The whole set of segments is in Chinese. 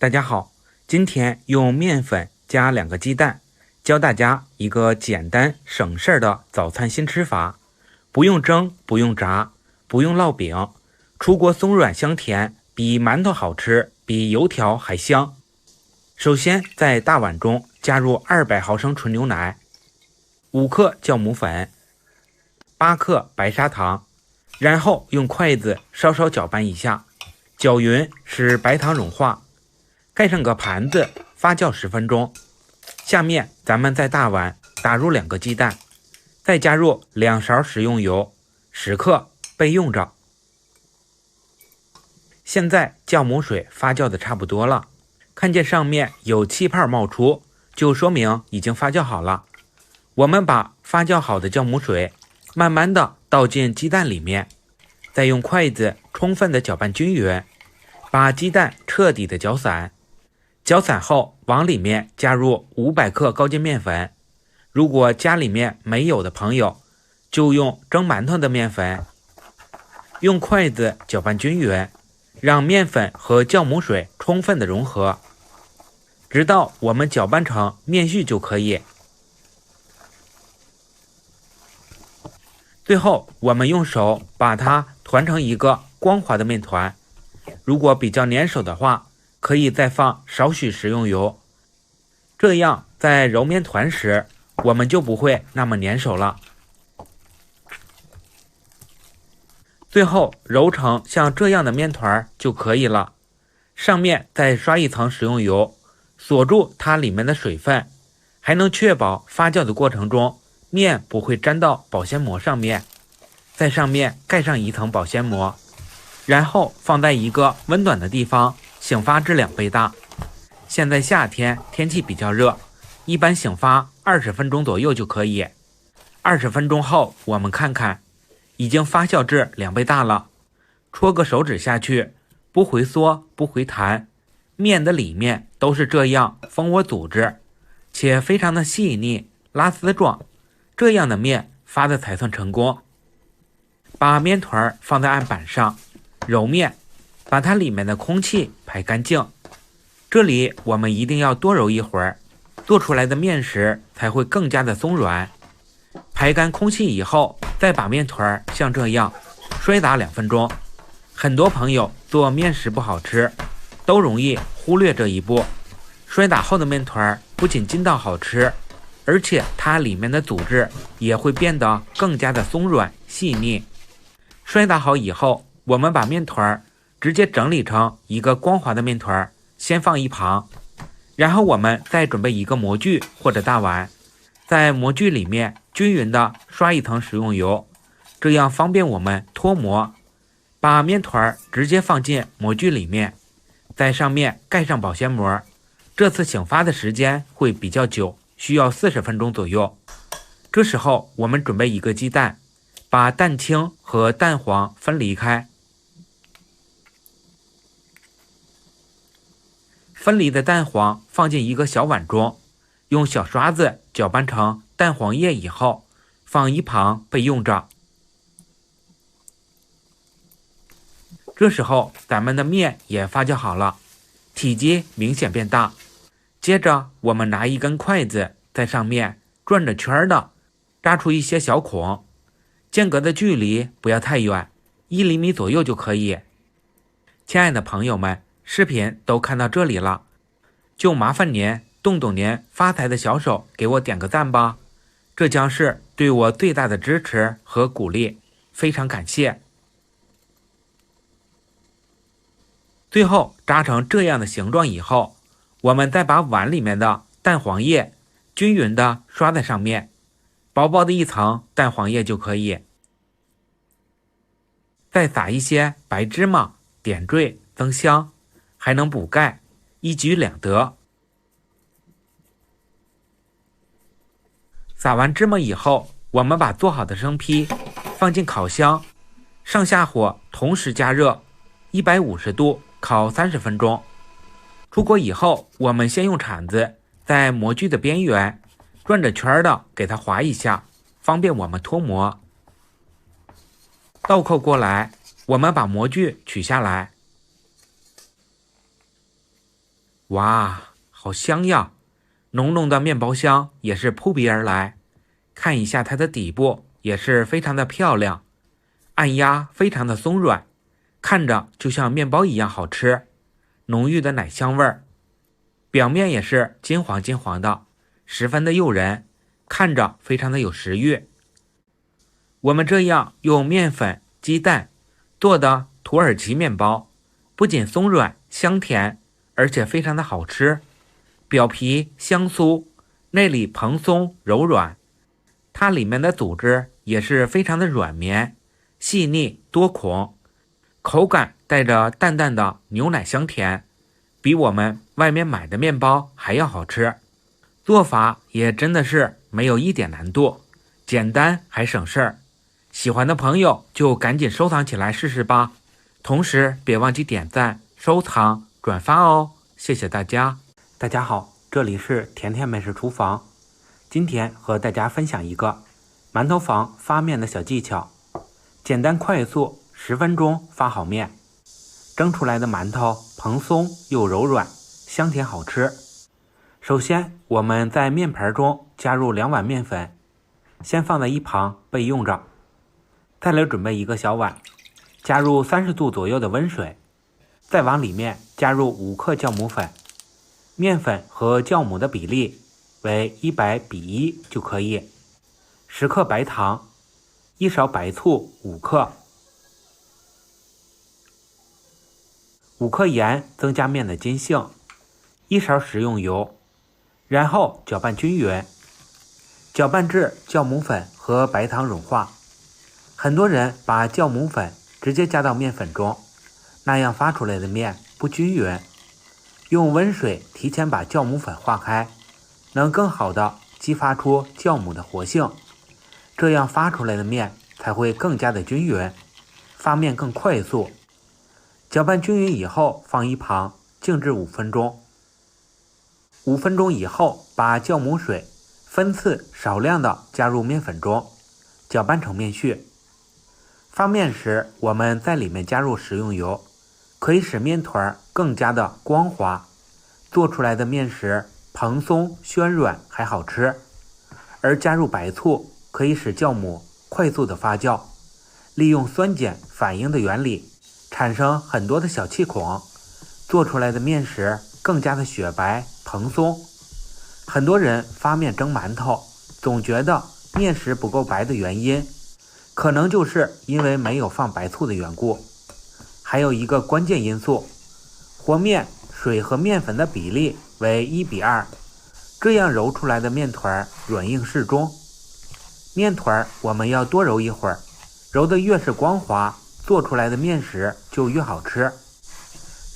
大家好，今天用面粉加2个鸡蛋，教大家一个简单省事儿的早餐新吃法。不用蒸，不用炸，不用烙饼，出锅松软香甜，比馒头好吃，比油条还香。首先在大碗中加入200毫升纯牛奶、5克酵母粉、8克白砂糖，然后用筷子稍稍搅拌一下，搅匀使白糖融化。盖上个盘子发酵10分钟。下面咱们在大碗打入2个鸡蛋，再加入2勺食用油10克备用着。现在酵母水发酵的差不多了，看见上面有气泡冒出，就说明已经发酵好了。我们把发酵好的酵母水慢慢的倒进鸡蛋里面，再用筷子充分的搅拌均匀，把鸡蛋彻底的搅散。搅散后往里面加入500克高筋面粉，如果家里面没有的朋友就用蒸馒头的面粉。用筷子搅拌均匀，让面粉和酵母水充分的融合，直到我们搅拌成面絮就可以。最后我们用手把它团成一个光滑的面团，如果比较粘手的话，可以再放少许食用油，这样在揉面团时我们就不会那么粘手了。最后揉成像这样的面团就可以了，上面再刷一层食用油，锁住它里面的水分，还能确保发酵的过程中面不会粘到保鲜膜上面。在上面盖上一层保鲜膜，然后放在一个温暖的地方醒发至2倍大。现在夏天天气比较热，一般醒发20分钟左右就可以。20分钟后我们看看，已经发酵至2倍大了。戳个手指下去，不回缩不回弹，面的里面都是这样蜂窝组织，且非常的细腻拉丝状，这样的面发的才算成功。把面团放在案板上揉面，把它里面的空气排干净。这里我们一定要多揉一会儿，做出来的面食才会更加的松软。排干空气以后，再把面团像这样摔打2分钟。很多朋友做面食不好吃，都容易忽略这一步。摔打后的面团不仅筋道好吃，而且它里面的组织也会变得更加的松软细腻。摔打好以后，我们把面团直接整理成一个光滑的面团，先放一旁。然后我们再准备一个模具或者大碗，在模具里面均匀的刷一层食用油，这样方便我们脱模。把面团直接放进模具里面，在上面盖上保鲜膜。这次醒发的时间会比较久，需要40分钟左右。这时候我们准备一个鸡蛋，把蛋清和蛋黄分离开。分离的蛋黄放进一个小碗中，用小刷子搅拌成蛋黄液以后，放一旁备用着。这时候咱们的面也发酵好了，体积明显变大。接着我们拿一根筷子在上面转着圈的扎出一些小孔，间隔的距离不要太远，1厘米左右就可以。亲爱的朋友们，视频都看到这里了，就麻烦您动动您发财的小手，给我点个赞吧，这将是对我最大的支持和鼓励，非常感谢。最后扎成这样的形状以后，我们再把碗里面的蛋黄液均匀的刷在上面，薄薄的一层蛋黄液就可以。再撒一些白芝麻点缀增香，还能补钙，一举两得。撒完芝麻以后，我们把做好的生坯放进烤箱，上下火同时加热，150度烤30分钟。出锅以后，我们先用铲子在模具的边缘转着圈的给它划一下，方便我们脱模。倒扣过来，我们把模具取下来，哇，好香呀！浓浓的面包香也是扑鼻而来。看一下它的底部也是非常的漂亮，按压非常的松软，看着就像面包一样好吃，浓郁的奶香味儿。表面也是金黄金黄的，十分的诱人，看着非常的有食欲。我们这样用面粉、鸡蛋做的土耳其面包，不仅松软香甜，而且非常的好吃。表皮香酥，内里蓬松柔软，它里面的组织也是非常的软绵、细腻多孔，口感带着淡淡的牛奶香甜，比我们外面买的面包还要好吃。做法也真的是没有一点难度，简单还省事儿。喜欢的朋友就赶紧收藏起来试试吧，同时别忘记点赞、收藏、转发哦，谢谢大家。大家好，这里是甜甜美食厨房，今天和大家分享一个馒头房发面的小技巧，简单快速，10分钟发好面。蒸出来的馒头蓬松又柔软，香甜好吃。首先我们在面盆中加入2碗面粉，先放在一旁备用着。再来准备一个小碗，加入30度左右的温水，再往里面加入5克酵母粉，面粉和酵母的比例为100:1就可以。10克白糖，1勺白醋5克，5克盐增加面的筋性，1勺食用油，然后搅拌均匀，搅拌至酵母粉和白糖融化。很多人把酵母粉直接加到面粉中，那样发出来的面不均匀。用温水提前把酵母粉化开，能更好的激发出酵母的活性，这样发出来的面才会更加的均匀，发面更快速。搅拌均匀以后放一旁静置5分钟。5分钟以后，把酵母水分次少量的加入面粉中，搅拌成面絮。发面时我们在里面加入食用油，可以使面团更加的光滑，做出来的面食蓬松暄软还好吃。而加入白醋可以使酵母快速的发酵，利用酸碱反应的原理，产生很多的小气孔，做出来的面食更加的雪白蓬松。很多人发面蒸馒头，总觉得面食不够白的原因，可能就是因为没有放白醋的缘故。还有一个关键因素，和面水和面粉的比例为1:2，这样揉出来的面团软硬适中。面团我们要多揉一会儿，揉得越是光滑，做出来的面食就越好吃。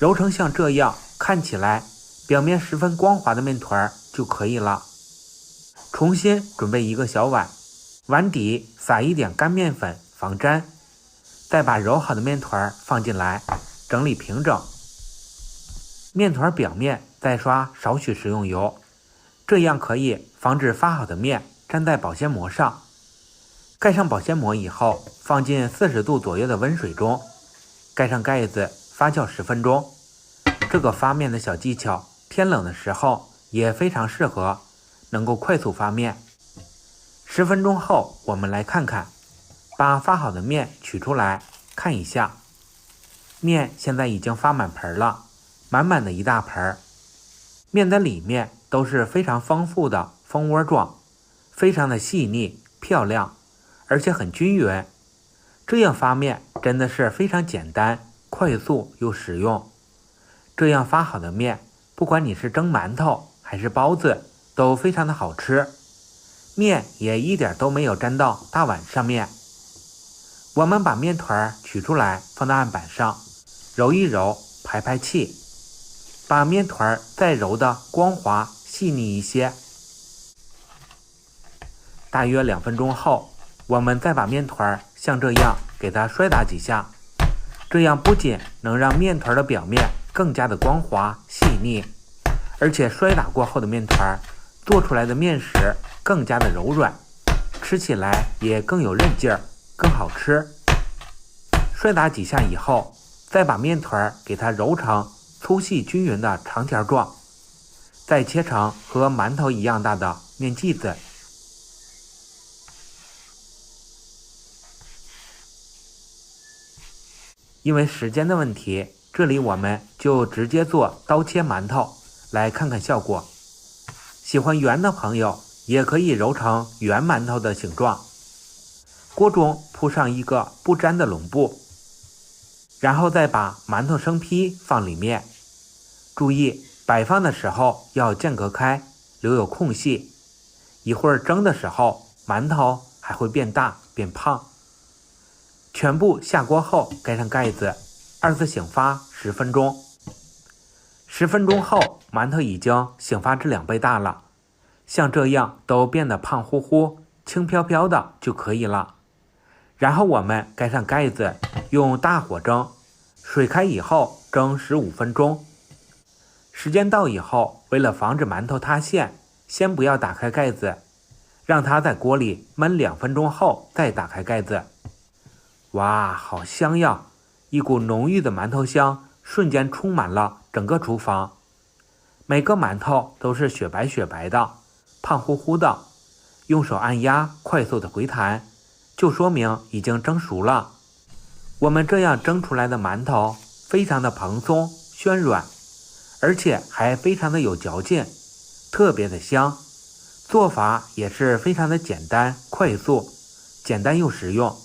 揉成像这样看起来表面十分光滑的面团就可以了。重新准备一个小碗，碗底撒一点干面粉防粘，再把揉好的面团放进来，整理平整。面团表面再刷少许食用油，这样可以防止发好的面粘在保鲜膜上。盖上保鲜膜以后，放进40度左右的温水中，盖上盖子发酵10分钟。这个发面的小技巧，天冷的时候也非常适合，能够快速发面。10分钟后，我们来看看，把发好的面取出来看一下，面现在已经发满盆了，满满的一大盆。面的里面都是非常丰富的蜂窝状，非常的细腻漂亮，而且很均匀。这样发面真的是非常简单快速又实用。这样发好的面，不管你是蒸馒头还是包子，都非常的好吃，面也一点都没有沾到大碗上面。我们把面团取出来放到案板上，揉一揉，排排气，把面团再揉得光滑细腻一些。大约2分钟后，我们再把面团像这样给它摔打几下，这样不仅能让面团的表面更加的光滑细腻，而且摔打过后的面团做出来的面食更加的柔软，吃起来也更有韧劲儿，更好吃。摔打几下以后，再把面团给它揉成粗细均匀的长条状，再切成和馒头一样大的面剂子。因为时间的问题，这里我们就直接做刀切馒头，来看看效果。喜欢圆的朋友也可以揉成圆馒头的形状。锅中铺上一个不粘的笼布，然后再把馒头生坯放里面。注意摆放的时候要间隔开，留有空隙。一会儿蒸的时候，馒头还会变大变胖。全部下锅后盖上盖子，二次醒发10分钟。10分钟后，馒头已经醒发至2倍大了，像这样都变得胖乎乎、轻飘飘的就可以了。然后我们盖上盖子，用大火蒸，水开以后蒸15分钟。时间到以后，为了防止馒头塌陷，先不要打开盖子，让它在锅里焖2分钟后再打开盖子。哇，好香呀！一股浓郁的馒头香瞬间充满了整个厨房。每个馒头都是雪白雪白的，胖乎乎的，用手按压快速的回弹，就说明已经蒸熟了。我们这样蒸出来的馒头非常的蓬松暄软，而且还非常的有嚼劲，特别的香。做法也是非常的简单快速，简单又实用。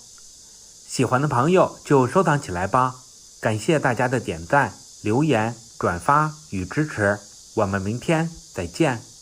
喜欢的朋友就收藏起来吧。感谢大家的点赞、留言、转发与支持，我们明天再见。